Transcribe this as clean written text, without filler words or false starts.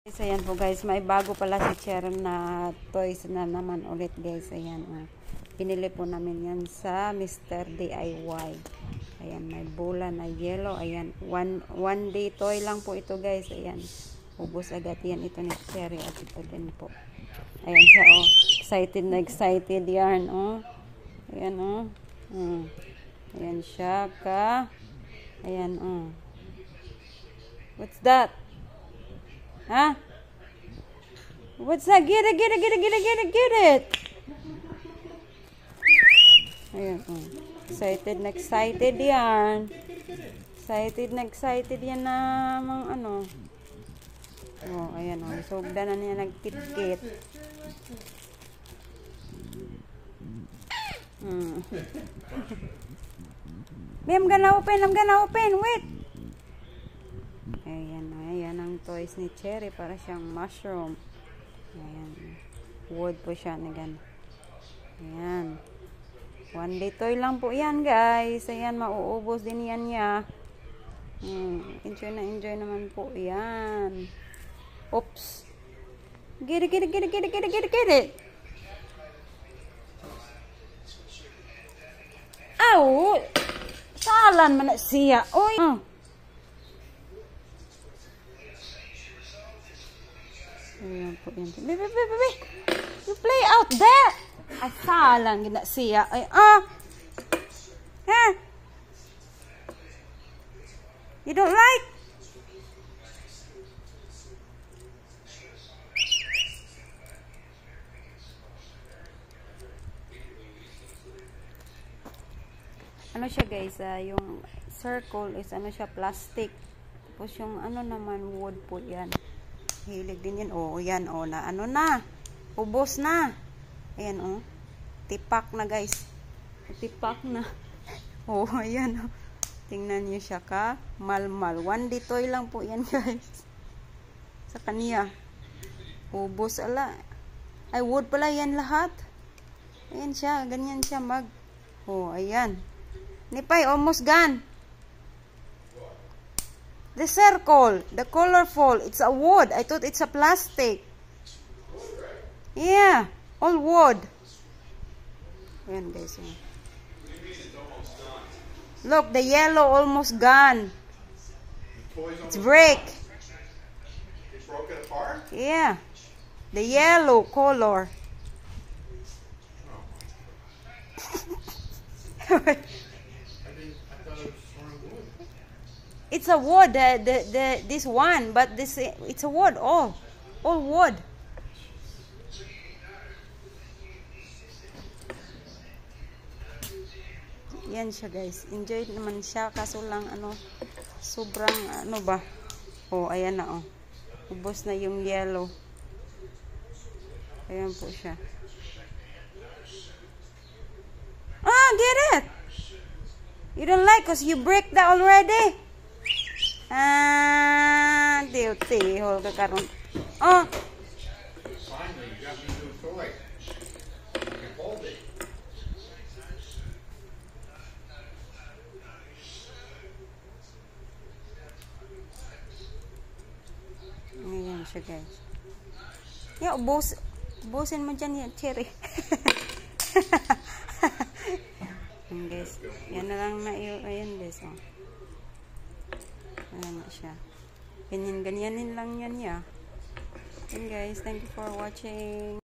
Guys, ayan po guys, may bago pala si Sharon na toys na naman ulit guys. Ayan, pinili po namin yan sa Mr. DIY. Ayan, may bola na yellow. Ayan, one day toy lang po ito guys. Ayan, ubos agad yan ito ni Cherry at ito din po. Ayan siya, oh, excited na excited yan, oh. Ayan, oh. Ayan siya ka. Ayan, oh. What's that? Huh? What's that? Get it, get it, get it, get it, get it, get it. Ayan, excited na excited yan. Excited na excited yan na mga ano. Oh, ayan, oh. Sugda na niya nagkit-kit. I'm gonna open, wait. Ayan ang toys ni Cherry, para siyang mushroom. Ayan, wood po siya na gan. Ayan, one day toy lang po yan guys. Ayan, mauubos din yan niya. Enjoy naman po yan. Oops, get it. Aw, salan man na siya. Oy, ayan po yan. Baby, you play out there. Ay, salang gina siya. Ay, you don't like? Ano siya guys, yung circle is ano siya, plastic. Tapos yung ano naman, wood po yan. Hilig din yan. Oh, yan, oh, na ano na. Ubos na. Ayan, oh. Tipak na, guys. Tipak na. Oh, ayan, oh. Tingnan niyo siya ka. Malmal. One day toy lang po yan, guys. Sa kanya. Ubos, ala. Ay, wood pala yan lahat. Ayan siya. Ganyan siya mag. Oh, ayan. Nipay, almost gone. The circle, the colorful, it's a wood. I thought it's a plastic. Yeah, all wood. Ayan guys. Look, the yellow almost gone. It's break. It broke it apart? Yeah, the yellow color. It's a wood, this one, but it's a wood, all wood. Yan siya guys, enjoy naman siya, kaso lang ano, sobrang ano ba, oh ayan na, oh, ubos na yung yellow. Ayan po siya. Get it. You don't like cause you break that already. Tihol ka karon. Finally, you got me a new toy. I can hold it. Ayan siya guys. Yeah, ubusin mo dyan yan, Cherry. Ayan guys. Yan na lang na yun. Ayan guys, oh. Ayan na siya. Ganyanin lang yan niya. And guys, thank you for watching.